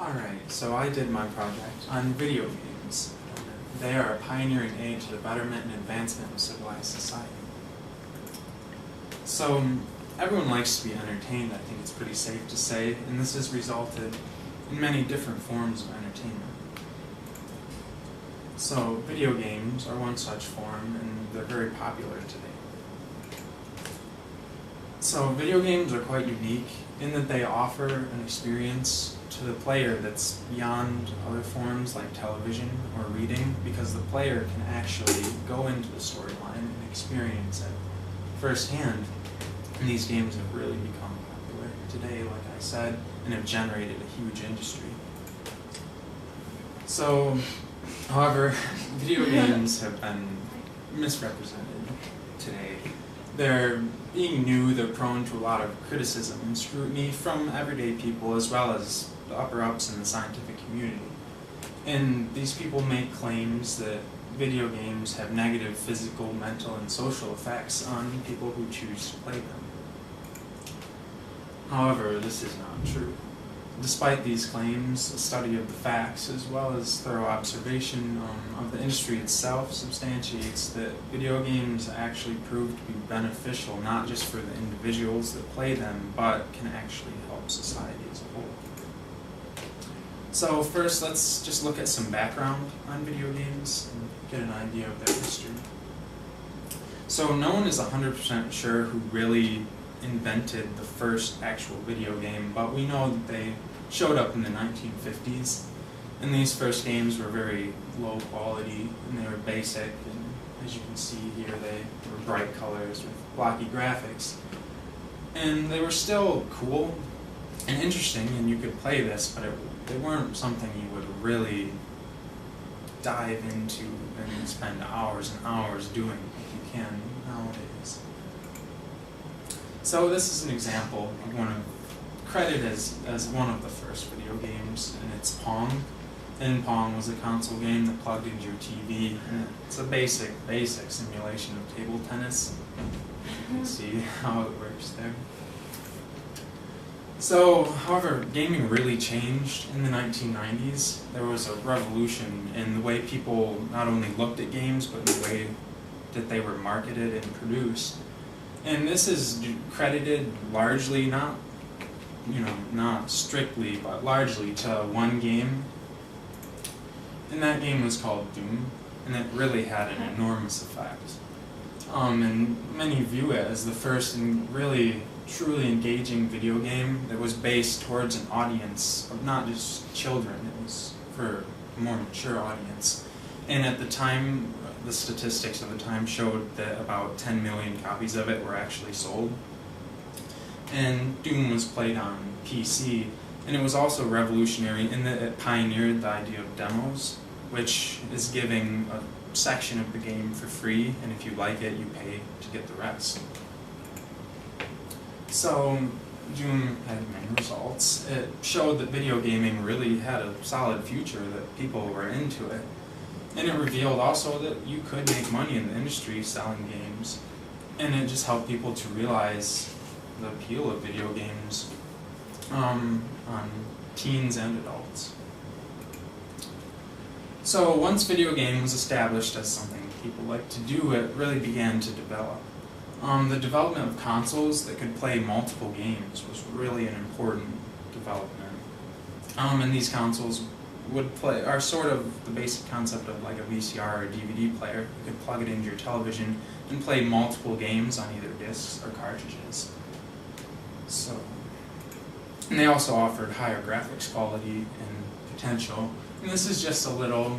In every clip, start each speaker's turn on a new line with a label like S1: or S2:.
S1: Alright, so I did my project on video games. They are a pioneering aid to the betterment and advancement of civilized society. So, everyone likes to be entertained, I think it's pretty safe to say, and this has resulted in many different forms of entertainment. So, video games are one such form, and they're very popular today. So, video games are quite unique in that they offer an experience to the player that's beyond other forms like television or reading, because the player can actually go into the storyline and experience it firsthand. And these games have really become popular today, like I said, and have generated a huge industry. So, however, video games have been misrepresented today. They're being new, they're prone to a lot of criticism and scrutiny from everyday people as well as the upper-ups in the scientific community. And these people make claims that video games have negative physical, mental, and social effects on people who choose to play them. However, this is not true. Despite these claims, a study of the facts as well as thorough observation of the industry itself substantiates that video games actually prove to be beneficial not just for the individuals that play them, but can actually help society as a whole. So first, let's just look at some background on video games and get an idea of their history. So no one is 100% sure who really invented the first actual video game, but we know that they showed up in the 1950s, and these first games were very low quality and they were basic, and as you can see here they were bright colors with blocky graphics, and they were still cool and interesting and you could play this, but they weren't something you would really dive into and spend hours and hours doing like you can nowadays. So this is an example of one of credited as one of the first video games, and it's Pong. And Pong was a console game that plugged into your TV, and it's a basic simulation of table tennis. You can see how it works there. So, however, gaming really changed in the 1990s. There was a revolution in the way people not only looked at games, but the way that they were marketed and produced. And this is credited largely, not strictly, but largely to one game. And that game was called Doom, and it really had an enormous effect. And many view it as the first and really truly engaging video game that was based towards an audience of not just children, it was for a more mature audience. And at the time, the statistics of the time showed that about 10 million copies of it were actually sold. And Doom was played on PC, and it was also revolutionary in that it pioneered the idea of demos, which is giving a section of the game for free, and if you like it, you pay to get the rest. So, Doom had many results. It showed that video gaming really had a solid future, that people were into it. And it revealed also that you could make money in the industry selling games. And it just helped people to realize the appeal of video games on teens and adults. So once video gaming was established as something people like to do, it really began to develop. The development of consoles that could play multiple games was really an important development. And these consoles are sort of the basic concept of like a VCR or a DVD player. You could plug it into your television and play multiple games on either discs or cartridges. And they also offered higher graphics quality and potential. And this is just a little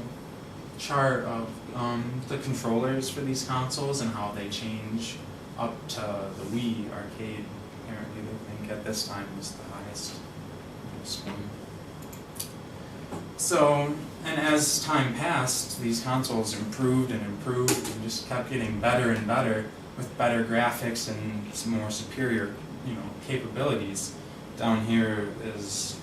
S1: chart of the controllers for these consoles and how they change up to the Wii arcade. Apparently they think at this time was the highest one. So, and as time passed, these consoles improved and improved and just kept getting better and better with better graphics and some more superior, capabilities. Down here is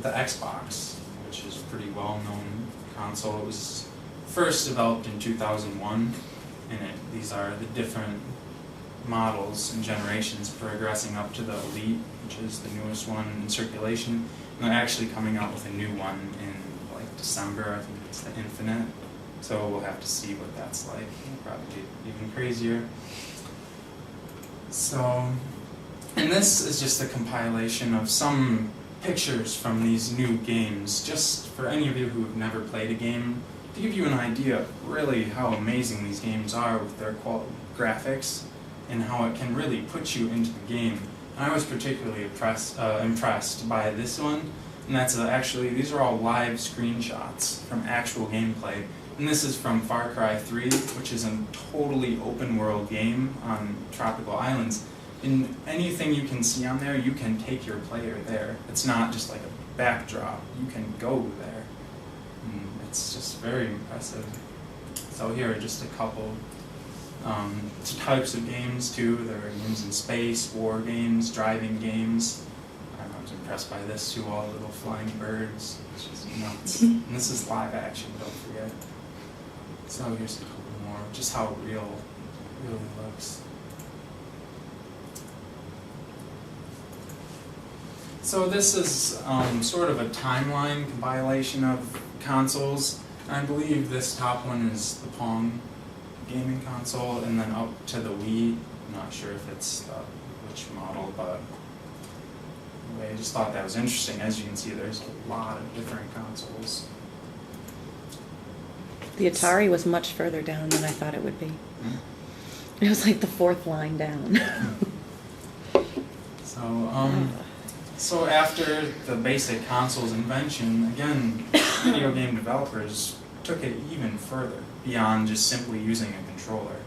S1: the Xbox, which is a pretty well-known console. It was first developed in 2001, and these are the different models and generations progressing up to the Elite, which is the newest one in circulation. they're actually coming out with a new one in like December. I think it's the Infinite. So we'll have to see what that's like. It'll probably be even crazier. So, and this is just a compilation of some pictures from these new games, just for any of you who have never played a game, to give you an idea of really how amazing these games are with their graphics and how it can really put you into the game. And I was particularly impressed by this one, and that's actually, these are all live screenshots from actual gameplay. And this is from Far Cry 3, which is a totally open world game on tropical islands. And anything you can see on there, you can take your player there. It's not just like a backdrop. You can go there. And it's just very impressive. So here are just a couple types of games too. There are games in space, war games, driving games. I was impressed by this too, all the little flying birds. It's just nuts. And this is live action, don't forget. So here's a couple more, just how real it really looks. So this is sort of a timeline compilation of consoles. I believe this top one is the Pong gaming console, and then up to the Wii. I'm not sure if it's which model, but anyway, I just thought that was interesting. As you can see, there's a lot of different consoles.
S2: The Atari was much further down than I thought it would be. It was like the fourth line down.
S1: So after the basic console's invention, again, video game developers took it even further beyond just simply using a controller.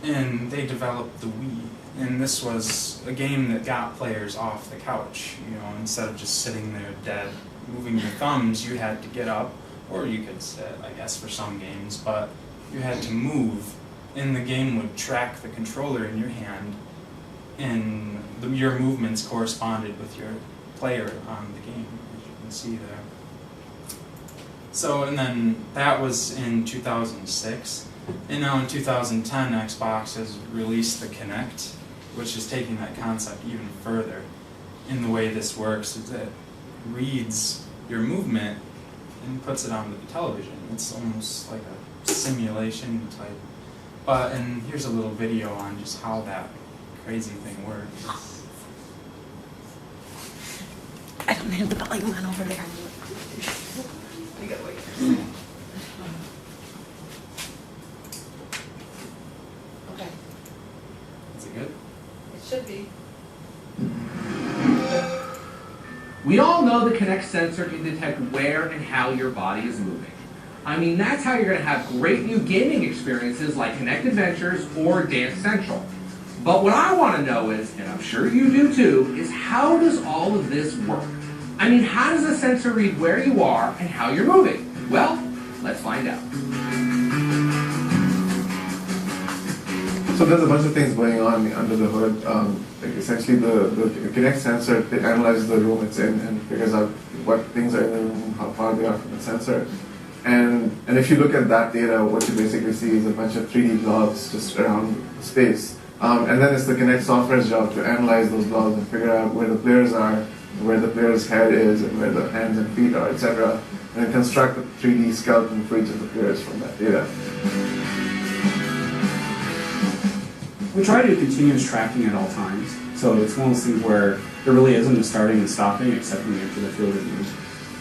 S1: And they developed the Wii. And this was a game that got players off the couch. You know, instead of just sitting there dead, moving your thumbs, you had to get up. Or you could sit, I guess, for some games, but you had to move, and the game would track the controller in your hand, and your movements corresponded with your player on the game, as you can see there. So, and then that was in 2006, and now in 2010, Xbox has released the Kinect, which is taking that concept even further. And the way this works is it reads your movement and puts it onto the television. It's almost like a simulation type. And here's a little video on just how that crazy thing works.
S2: I don't have the volume on over there.
S3: You gotta wait. Okay,
S1: Is it good?
S3: it should be.
S4: We all know the Kinect sensor can detect where and how your body is moving. I mean, that's how you're going to have great new gaming experiences like Kinect Adventures or Dance Central. But what I want to know is, and I'm sure you do too, is how does all of this work? I mean, how does a sensor read where you are and how you're moving? Well, let's find out.
S5: So there's a bunch of things going on under the hood. Like essentially, the Kinect sensor analyzes the room it's in and figures out what things are in the room, how far they are from the sensor. And if you look at that data, what you basically see is a bunch of 3D blobs just around the space. And then it's the Kinect software's job to analyze those blobs and figure out where the players are, where the player's head is, and where the hands and feet are, etc. And then construct a 3D skeleton for each of the players from that data.
S6: We try to do continuous tracking at all times, so it's one of those things where there really isn't a starting and stopping except when we enter the field of view.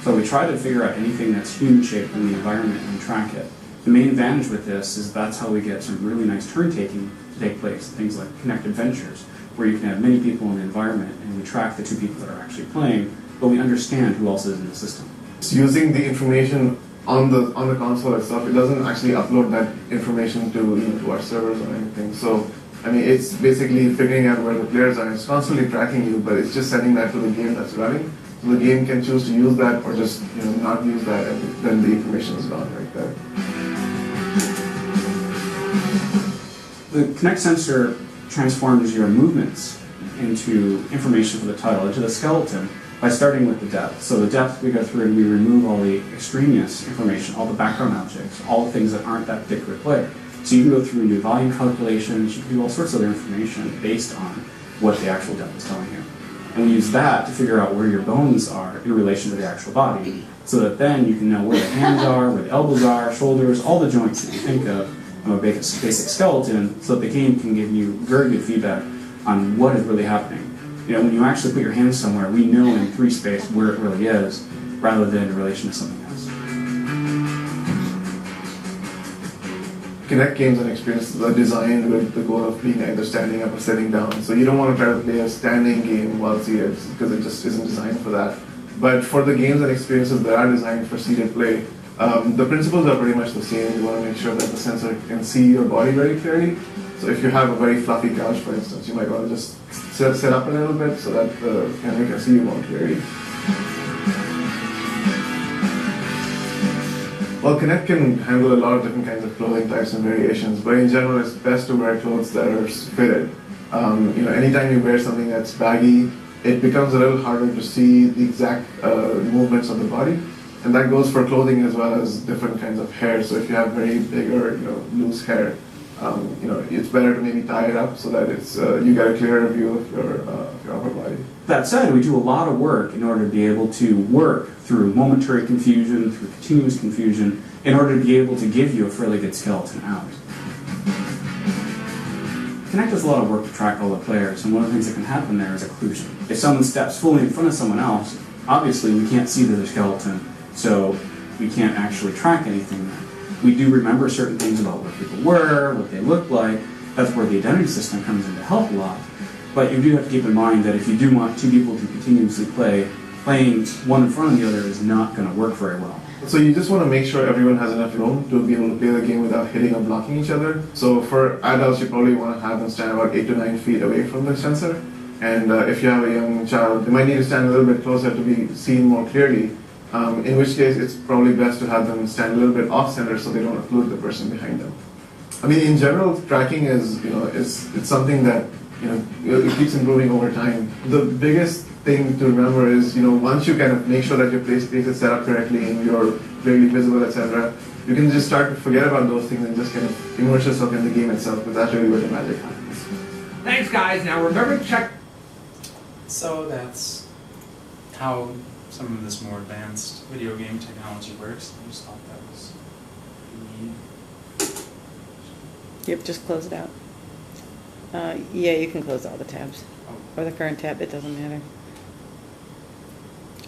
S6: So we try to figure out anything that's human-shaped in the environment and track it. The main advantage with this is that's how we get some really nice turn-taking to take place, things like Kinect Adventures, where you can have many people in the environment and we track the two people that are actually playing, but we understand who else is in the system.
S5: It's using the information on the console itself. It doesn't actually upload that information to our servers or anything. So I mean, it's basically figuring out where the players are. It's constantly tracking you, but it's just sending that to the game that's running. So the game can choose to use that or just not use that, and then the information is gone right there.
S6: The Kinect sensor transforms your movements into information for the title, into the skeleton, by starting with the depth. So the depth we go through and we remove all the extraneous information, all the background objects, all the things that aren't that particular player. So you can go through and do volume calculations, you can do all sorts of other information based on what the actual depth is telling you. And we use that to figure out where your bones are in relation to the actual body, so that then you can know where the hands are, where the elbows are, shoulders, all the joints that you think of a basic skeleton, so that the game can give you very good feedback on what is really happening. You know, when you actually put your hands somewhere, we know in 3 space where it really is, rather than in relation to something else.
S5: Kinect games and experiences are designed with the goal of being either standing up or sitting down. So you don't want to try to play a standing game while seated, because it just isn't designed for that. But for the games and experiences that are designed for seated play, the principles are pretty much the same. You want to make sure that the sensor can see your body very clearly. So if you have a very fluffy couch, for instance, you might want to just sit up a little bit so that the camera can see you more clearly. Well, Kinect can handle a lot of different kinds of clothing types and variations, but in general, it's best to wear clothes that are fitted. You know, anytime you wear something that's baggy, it becomes a little harder to see the exact movements of the body, and that goes for clothing as well as different kinds of hair. So if you have very big or loose hair, you know, it's better to maybe tie it up so that it's you get a clearer view of your upper body.
S6: That said, we do a lot of work in order to be able to work through momentary confusion, through continuous confusion, in order to be able to give you a fairly good skeleton out. Kinect does a lot of work to track all the players, and one of the things that can happen there is occlusion. If someone steps fully in front of someone else, obviously we can't see their skeleton, so we can't actually track anything there. We do remember certain things about where people were, what they looked like. That's where the identity system comes in to help a lot. But you do have to keep in mind that if you do want 2 people to continuously play, playing one in front of the other is not going to work very well.
S5: So you just want to make sure everyone has enough room to be able to play the game without hitting or blocking each other. So for adults, you probably want to have them stand about 8 to 9 feet away from the sensor. And if you have a young child, they might need to stand a little bit closer to be seen more clearly. In which case, it's probably best to have them stand a little bit off center so they don't occlude the person behind them. I mean, in general, tracking is, it's something that, it keeps improving over time. The biggest thing to remember is, once you kind of make sure that your space is set up correctly and you're clearly visible, etc., you can just start to forget about those things and just kind of immerse yourself in the game itself, because that's really where the magic happens.
S4: Thanks, guys. Now remember to check.
S1: So that's how some of this more advanced video game technology works. I just thought that was neat.
S2: Yep, just close it out. Yeah, you can close all the tabs. Or the current tab, it doesn't matter.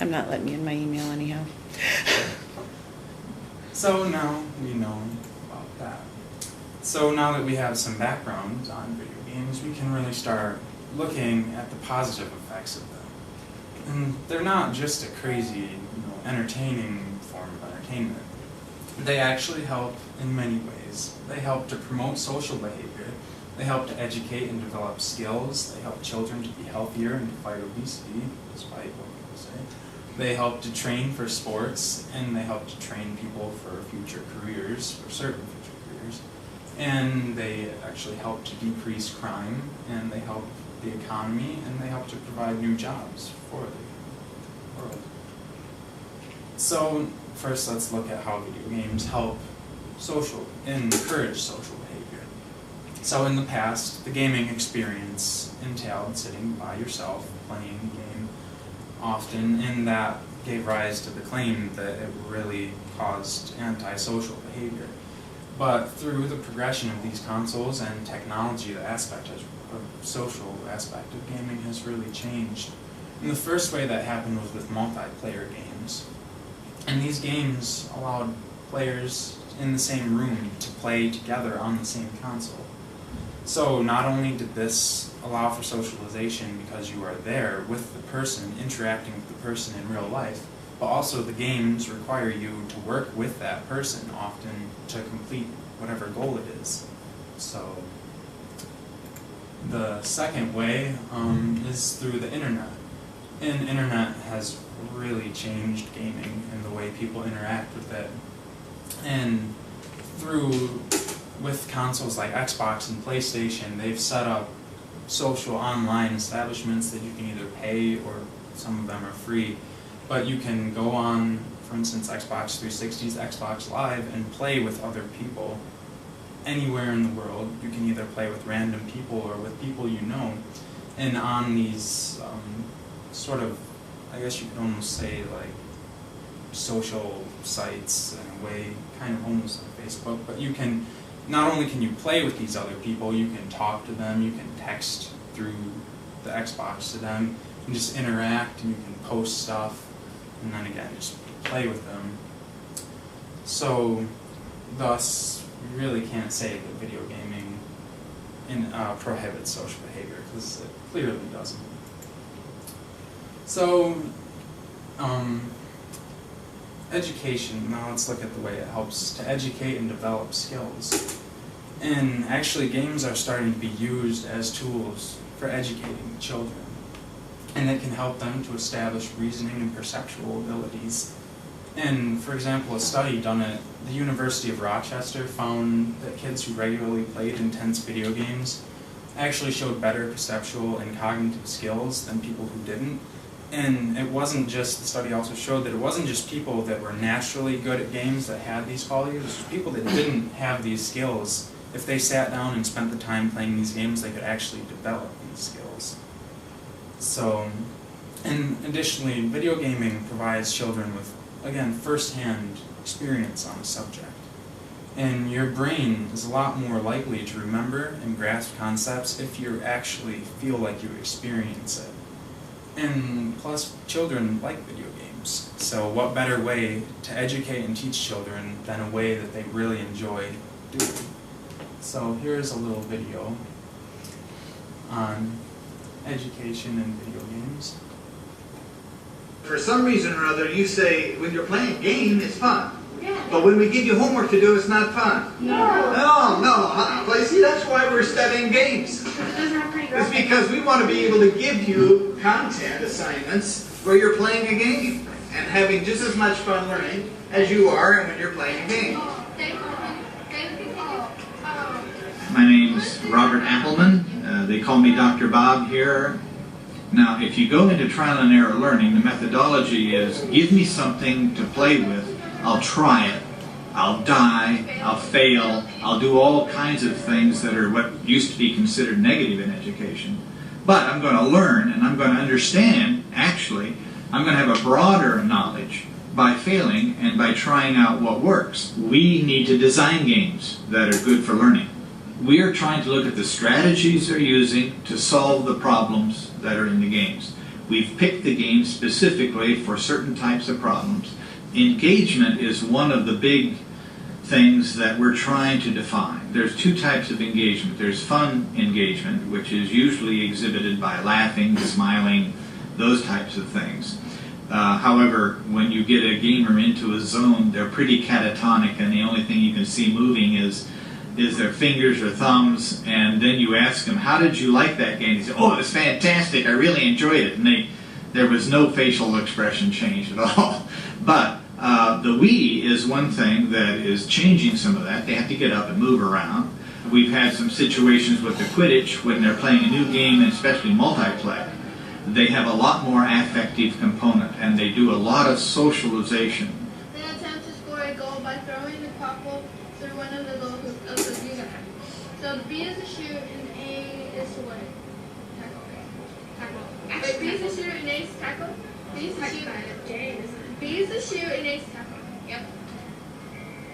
S2: I'm not letting you in my email anyhow.
S1: So now we know about that. So now that we have some background on video games, we can really start looking at the positive effects of them. And they're not just a crazy, entertaining form of entertainment. They actually help in many ways. They help to promote social behavior. They help to educate and develop skills. They help children to be healthier and to fight obesity, despite what people say. They help to train for sports, and they help to train people for future careers, for certain future careers. And they actually help to decrease crime, and they help the economy, and they help to provide new jobs for the world. So first, let's look at how video games help encourage social behavior. So in the past, the gaming experience entailed sitting by yourself, playing a game often, and that gave rise to the claim that it really caused antisocial behavior. But through the progression of these consoles and technology, the social aspect of gaming has really changed. And the first way that happened was with multiplayer games. And these games allowed players in the same room to play together on the same console. So not only did this allow for socialization because you are there with the person, interacting with the person in real life, but also the games require you to work with that person, often to complete whatever goal it is. So the second way is through the internet. And internet has really changed gaming and the way people interact with it. And with consoles like Xbox and PlayStation, they've set up social online establishments that you can either pay or some of them are free. But you can go on, for instance, Xbox 360's Xbox Live and play with other people anywhere in the world. You can either play with random people or with people you know. And on these sort of, I guess you could almost say, like social sites in a way, kind of almost like Facebook, but you can, not only can you play with these other people, you can talk to them, you can text through the Xbox to them, you can just interact and you can post stuff, and then again, just play with them. So, thus, you really can't say that video gaming prohibits social behavior, because it clearly doesn't. So, education, now let's look at the way it helps to educate and develop skills. And actually games are starting to be used as tools for educating children. And it can help them to establish reasoning and perceptual abilities. And for example, a study done at the University of Rochester found that kids who regularly played intense video games actually showed better perceptual and cognitive skills than people who didn't. And it wasn't just, the study also showed that it wasn't just people that were naturally good at games that had these qualities, it was people that didn't have these skills. If they sat down and spent the time playing these games, they could actually develop these skills. So, and additionally, video gaming provides children with, again, first-hand experience on a subject. And your brain is a lot more likely to remember and grasp concepts if you actually feel like you experience it. And plus, children like video games. So what better way to educate and teach children than a way that they really enjoy doing? So here's a little video on education and video games.
S7: For some reason or other, you say when you're playing a game, it's fun.
S3: Yeah.
S7: But when we give you homework to do, it's not fun.
S3: No.
S7: No. Well, see, that's why we're studying games.
S3: Because it doesn't have pretty
S7: It's
S3: graphics.
S7: because we want to be able to give you content assignments where you're playing a game and having just as much fun learning as you are when you're playing a game. My name's Robert Appelman. They call me Dr. Bob here. Now, if you go into trial and error learning, the methodology is give me something to play with, I'll try it, I'll die, I'll fail, I'll do all kinds of things that are what used to be considered negative in education. But I'm going to learn and I'm going to understand, actually, I'm going to have a broader knowledge by failing and by trying out what works. We need to design games that are good for learning. We are trying to look at the strategies they're using to solve the problems that are in the games. We've picked the games specifically for certain types of problems. Engagement is one of the big things that we're trying to define. There's two types of engagement. There's fun engagement, which is usually exhibited by laughing, smiling, those types of things. However, when you get a gamer into a zone, they're pretty catatonic, and the only thing you can see moving is their fingers or thumbs, and then you ask them, how did you like that game? They say, oh, it was fantastic, I really enjoyed it. And there was no facial expression change at all. But the Wii is one thing that is changing some of that. They have to get up and move around. We've had some situations with the Quidditch when they're playing a new game, and especially multiplayer. They have a lot more affective component, and they do a lot of socialization.
S8: Then attempt to score a goal by throwing the puck through one of the goals of the B. So the B is to shoot and A is to what? Tackle. Wait, B is to shoot and A is to tackle? B is to shoot. B is to shoot and A is to tackle. Yep.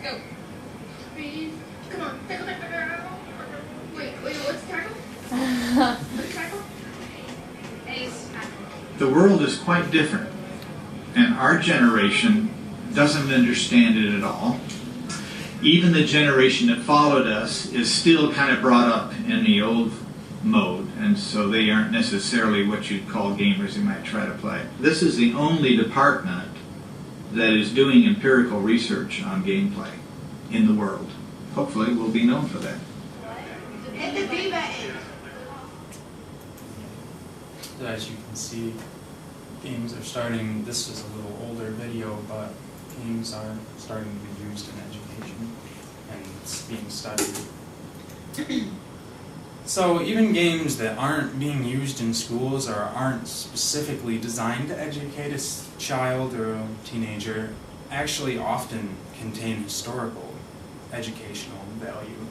S8: Go. B. Come on. Tackle. Wait, what's tackle? What's tackle? A is to tackle.
S7: The world is quite different, and our generation doesn't understand it at all. Even the generation that followed us is still kind of brought up in the old mode, and so they aren't necessarily what you'd call gamers who might try to play. This is the only department that is doing empirical research on gameplay in the world. Hopefully we'll be known for that.
S8: Hit the B button.
S1: As you can see, games are starting, this is a little older video, but games are starting to be used in education, and it's being studied. So even games that aren't being used in schools or aren't specifically designed to educate a child or a teenager actually often contain historical educational value.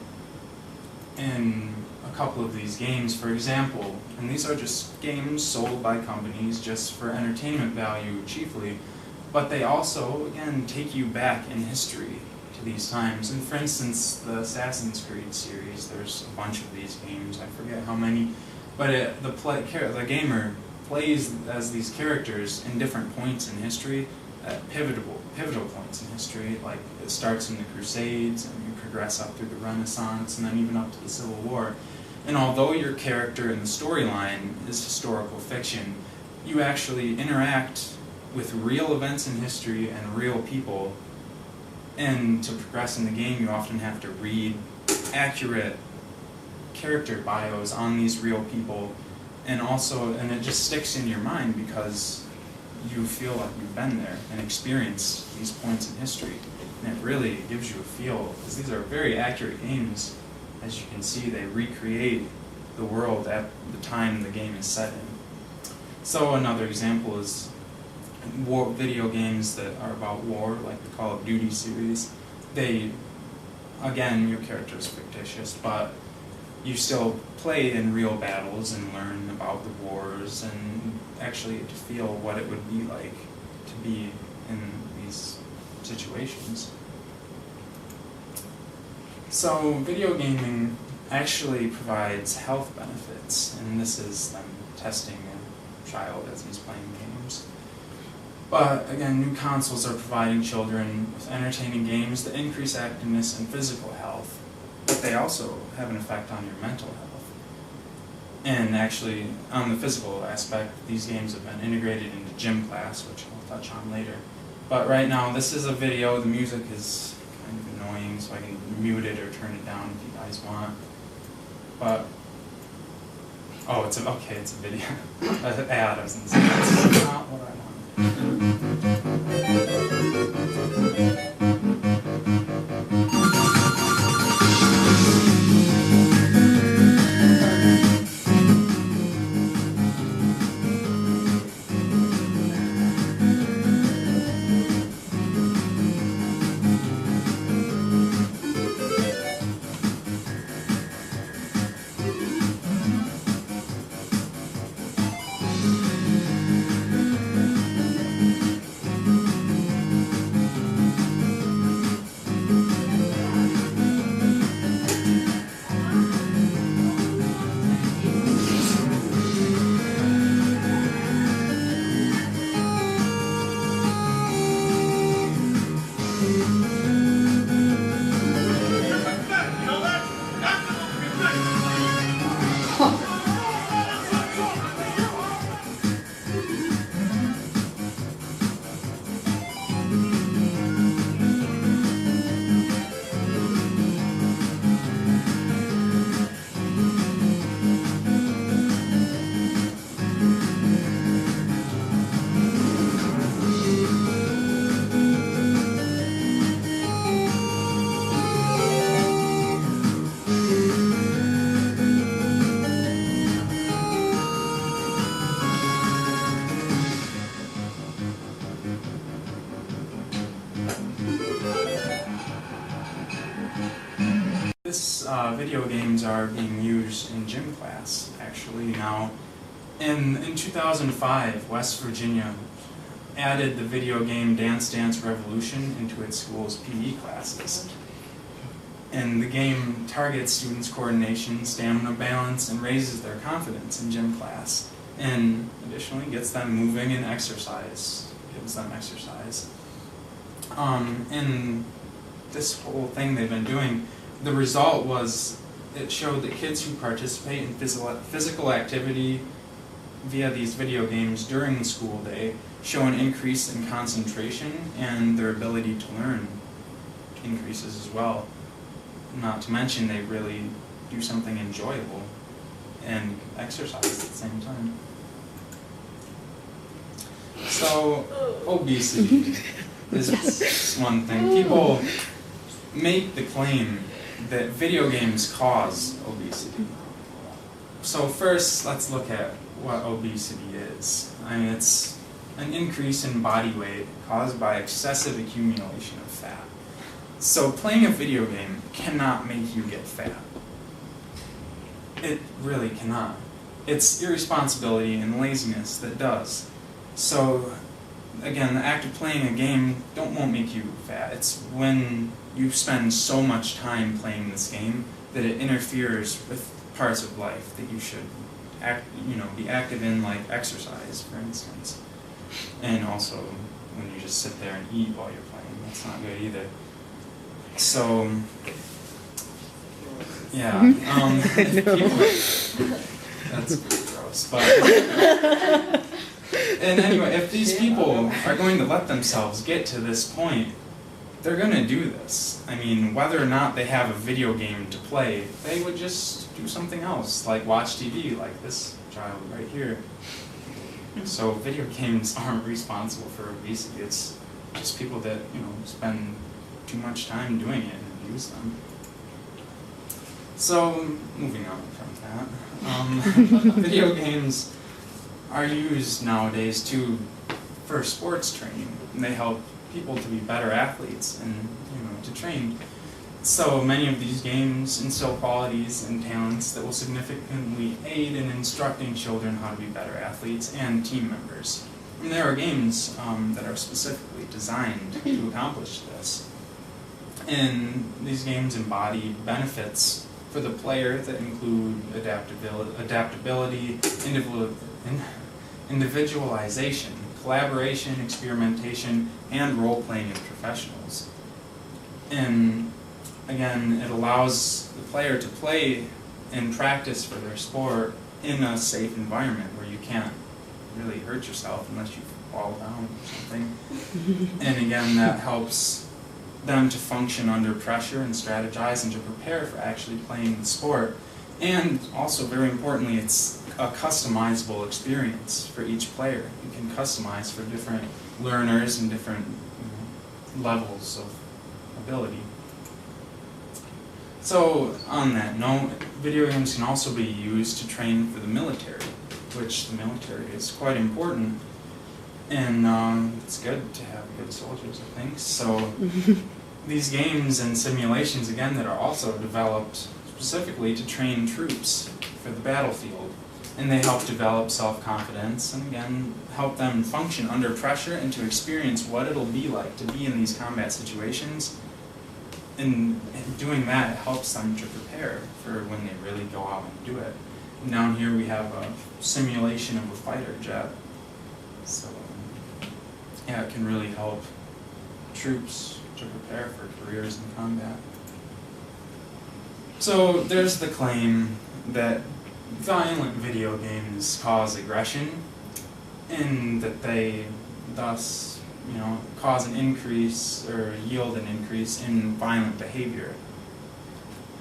S1: And a couple of these games, for example, and these are just games sold by companies just for entertainment value chiefly, but they also, again, take you back in history to these times. And for instance, the Assassin's Creed series, there's a bunch of these games, I forget how many, but the gamer plays as these characters in different points in history, at pivotal points in history. Like it starts in the Crusades, and you progress up through the Renaissance, and then even up to the Civil War. And although your character in the storyline is historical fiction, you actually interact with real events in history and real people. And to progress in the game, you often have to read accurate character bios on these real people, and it just sticks in your mind because you feel like you've been there and experienced these points in history. And it really gives you a feel, because these are very accurate games. As you can see, they recreate the world at the time the game is set in. So another example is video games that are about war, like the Call of Duty series. Again, your character is fictitious, but you still play in real battles and learn about the wars and actually get to feel what it would be like to be in these situations. So video gaming actually provides health benefits, and this is them testing a child as he's playing games. But again, new consoles are providing children with entertaining games that increase activeness and physical health, but they also have an effect on your mental health. And actually, on the physical aspect, these games have been integrated into gym class, which I'll touch on later. But right now, this is a video. The music is kind of annoying, so I can mute it or turn it down if you guys want. But, oh, it's a video. An ad, I was gonna say. That's not what I wanted. Video games are being used in gym class, actually, now. In 2005, West Virginia added the video game Dance Dance Revolution into its school's PE classes. And the game targets students' coordination, stamina, balance, and raises their confidence in gym class. And additionally, gets them moving and gives them exercise. And this whole thing they've been doing, the result was it showed that kids who participate in physical activity via these video games during the school day show an increase in concentration, and their ability to learn increases as well. Not to mention they really do something enjoyable and exercise at the same time. So, obesity is one thing. People make the claim that video games cause obesity. So first, let's look at what obesity is. I mean, it's an increase in body weight caused by excessive accumulation of fat. So playing a video game cannot make you get fat. It really cannot. It's irresponsibility and laziness that does. So, again, the act of playing a game won't make you fat. It's when you spend so much time playing this game that it interferes with parts of life that you should be active in, like exercise, for instance. And also, when you just sit there and eat while you're playing, that's not good either. So, yeah, people, that's gross, but, and anyway, if these people are going to let themselves get to this point, they're going to do this. I mean, whether or not they have a video game to play, they would just do something else, like watch TV, like this child right here. So video games aren't responsible for obesity. It's just people that, spend too much time doing it and abuse them. So, moving on from that, video games are used nowadays for sports training. And they help people to be better athletes and to train. So many of these games instill qualities and talents that will significantly aid in instructing children how to be better athletes and team members. And there are games that are specifically designed to accomplish this. And these games embody benefits for the player that include adaptability, individualization, collaboration, experimentation, and role-playing in professionals. And again, it allows the player to play and practice for their sport in a safe environment where you can't really hurt yourself unless you fall down or something. And again, that helps them to function under pressure and strategize and to prepare for actually playing the sport. And also, very importantly, it's a customizable experience for each player. You can customize for different learners and different levels of ability. So, on that note, video games can also be used to train for the military, which the military is quite important. And it's good to have good soldiers, I think. So, these games and simulations, again, that are also developed specifically to train troops for the battlefield. And they help develop self-confidence and, again, help them function under pressure and to experience what it'll be like to be in these combat situations. And doing that helps them to prepare for when they really go out and do it. And down here we have a simulation of a fighter jet. So, yeah, it can really help troops to prepare for careers in combat. So there's the claim that violent video games cause aggression and that they thus cause an increase or yield an increase in violent behavior.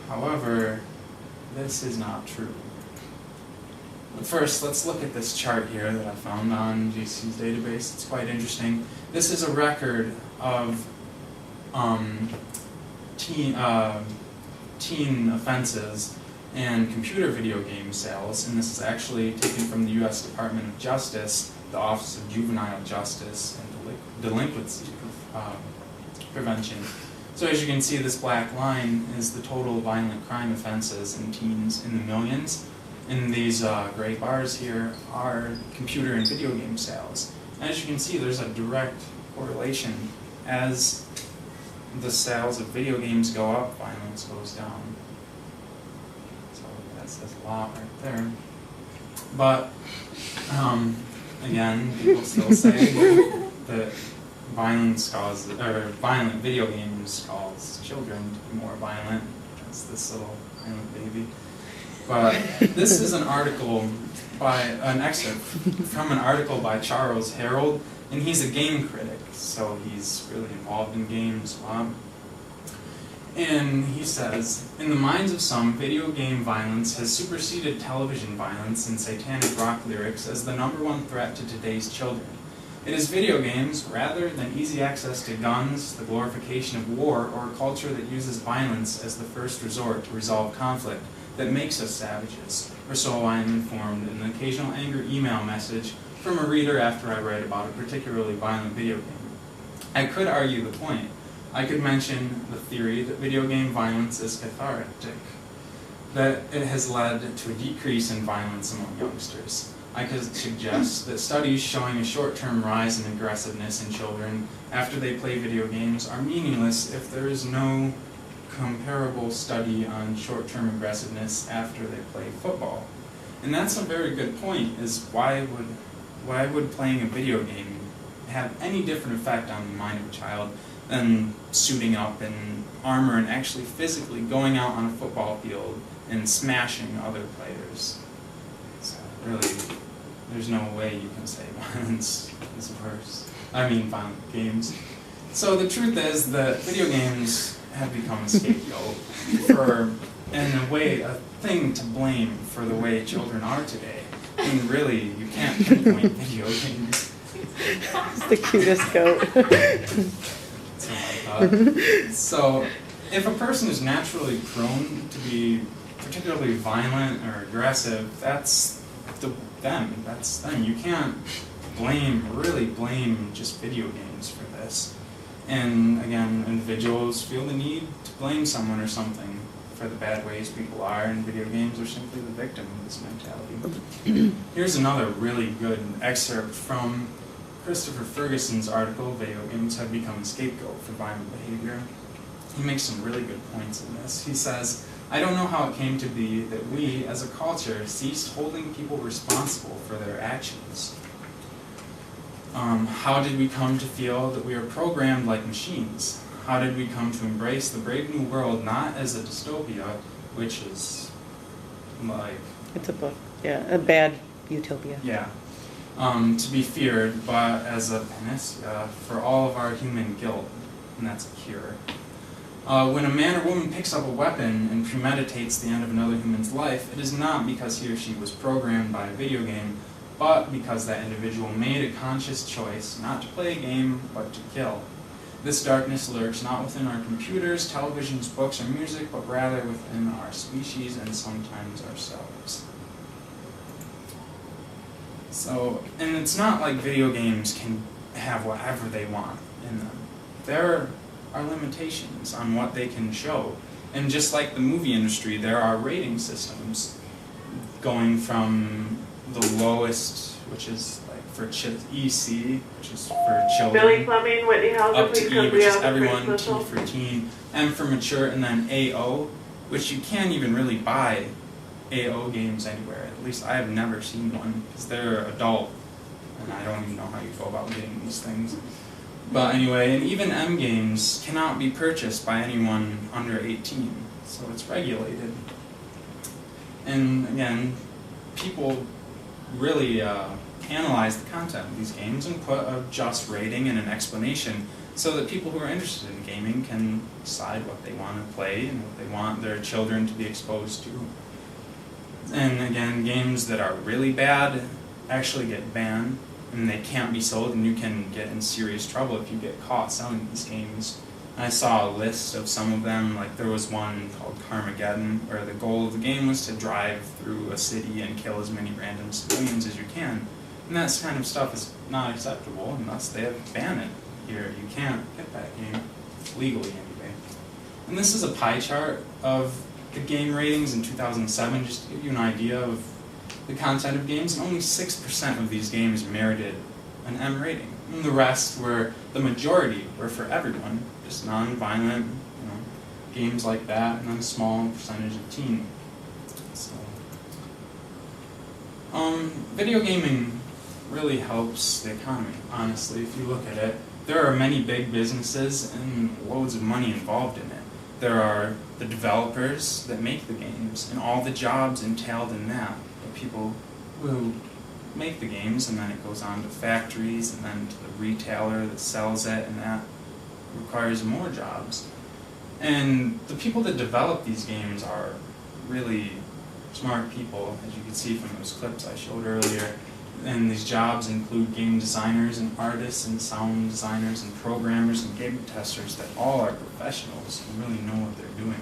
S1: However, this is not true. But first, let's look at this chart here that I found on GC's database. It's quite interesting. This is a record of teen offenses and computer video game sales, and this is actually taken from the U.S. Department of Justice, the Office of Juvenile Justice and Delinquency Prevention. So as you can see, this black line is the total violent crime offenses in teens in the millions, and these gray bars here are computer and video game sales. As you can see, there's a direct correlation. As the sales of video games go up, violence goes down. So that says a lot right there. But again, people still say that violent video games cause children to be more violent. That's this little violent baby. But this is an excerpt from an article by Charles Harold, and he's a game critic, so he's really involved in games a lot. And he says, in the minds of some, video game violence has superseded television violence and satanic rock lyrics as the #1 threat to today's children. It is video games, rather than easy access to guns, the glorification of war, or a culture that uses violence as the first resort to resolve conflict, that makes us savages, or so I am informed in an occasional anger email message from a reader after I write about a particularly violent video game. I could argue the point. I could mention the theory that video game violence is cathartic, that it has led to a decrease in violence among youngsters. I could suggest that studies showing a short-term rise in aggressiveness in children after they play video games are meaningless if there is no comparable study on short-term aggressiveness after they play football. And that's a very good point, is why would playing a video game have any different effect on the mind of a child than suiting up in armor and actually physically going out on a football field and smashing other players? So really, there's no way you can say violence is worse. I mean, violent games. So the truth is that video games have become a scapegoat for, in a way, a thing to blame for the way children are today. I mean, really, you can't pinpoint video games.
S2: It's the cutest goat.
S1: That's what I thought. So, if a person is naturally prone to be particularly violent or aggressive, that's them. That's them. You can't really blame just video games for this. And again, individuals feel the need to blame someone or something for the bad ways people are, and video games are simply the victim of this mentality. Here's another really good excerpt from Christopher Ferguson's article, Video Games Have Become a Scapegoat for Violent Behavior. He makes some really good points in this. He says, "I don't know how it came to be that we, as a culture, ceased holding people responsible for their actions. How did we come to feel that we are programmed like machines? How did we come to embrace the brave new world not as a dystopia, which is like..."
S2: It's a book, yeah, a bad utopia.
S1: Yeah. To be feared, but as a panacea for all of our human guilt, and that's a cure. When a man or woman picks up a weapon and premeditates the end of another human's life, it is not because he or she was programmed by a video game, but because that individual made a conscious choice not to play a game, but to kill. This darkness lurks not within our computers, televisions, books, or music, but rather within our species and sometimes ourselves. So, and it's not like video games can have whatever they want in them. There are limitations on what they can show. And just like the movie industry, there are rating systems going from the lowest, which is like for EC, which is for children,
S9: Billy Fleming, Whitney Hauser,
S1: up to
S9: please
S1: E,
S9: come
S1: which is
S9: down,
S1: everyone,
S9: please
S1: T for teen, M for mature, and then AO, which you can't even really buy AO games anywhere. At least I have never seen one, because they're adult, and I don't even know how you go about getting these things. But anyway, and even M games cannot be purchased by anyone under 18, so it's regulated. And again, people really analyze the content of these games and put a just rating and an explanation so that people who are interested in gaming can decide what they want to play and what they want their children to be exposed to. And again, games that are really bad actually get banned, and they can't be sold, and you can get in serious trouble if you get caught selling these games. I saw a list of some of them, like there was one called Carmageddon, where the goal of the game was to drive through a city and kill as many random civilians as you can. And that kind of stuff is not acceptable, and thus they have banned it here. You can't get that game, legally anyway. And this is a pie chart of the game ratings in 2007, just to give you an idea of the content of games, and only 6% of these games merited an M rating. And the rest were, the majority were for everyone, just non-violent, games like that, and then a small percentage of teen. So, video gaming really helps the economy, honestly, if you look at it. There are many big businesses and loads of money involved in it. There are the developers that make the games, and all the jobs entailed in that. The people who make the games, and then it goes on to factories, and then to the retailer that sells it, and that requires more jobs. And the people that develop these games are really smart people, as you can see from those clips I showed earlier. And these jobs include game designers and artists and sound designers and programmers and game testers that all are professionals and really know what they're doing.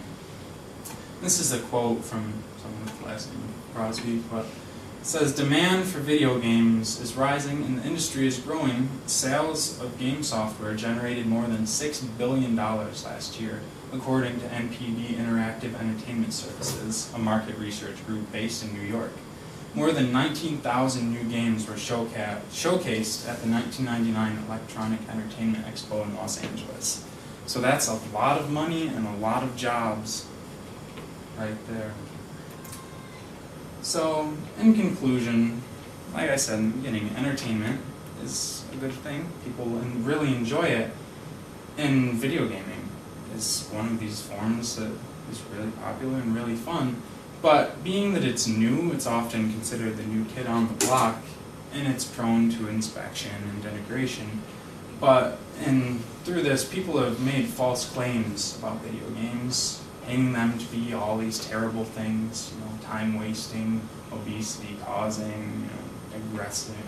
S1: This is a quote from someone with the last name Crosby, but it says, "Demand for video games is rising and the industry is growing. Sales of game software generated more than $6 billion last year, according to NPD Interactive Entertainment Services, a market research group based in New York. More than 19,000 new games were showcased at the 1999 Electronic Entertainment Expo in Los Angeles. So that's a lot of money and a lot of jobs right there. So, in conclusion, like I said in the beginning, entertainment is a good thing. People really enjoy it. And video gaming is one of these forms that is really popular and really fun. But being that it's new, it's often considered the new kid on the block, and it's prone to inspection and denigration. But through this, people have made false claims about video games, painting them to be all these terrible things, time wasting, obesity causing,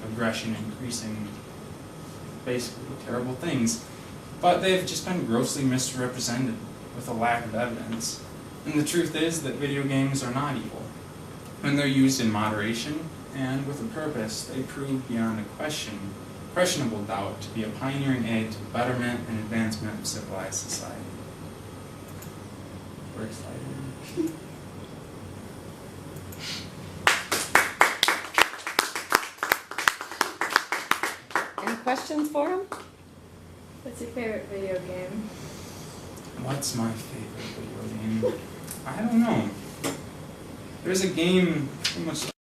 S1: aggression increasing, basically terrible things. But they've just been grossly misrepresented with a lack of evidence. And the truth is that video games are not evil. When they're used in moderation and with a purpose, they prove beyond a questionable doubt to be a pioneering aid to the betterment and advancement of civilized society. We're excited.
S2: Any questions for him?
S8: What's your favorite video game?
S1: What's my favorite video game? I don't know. There's a game pretty much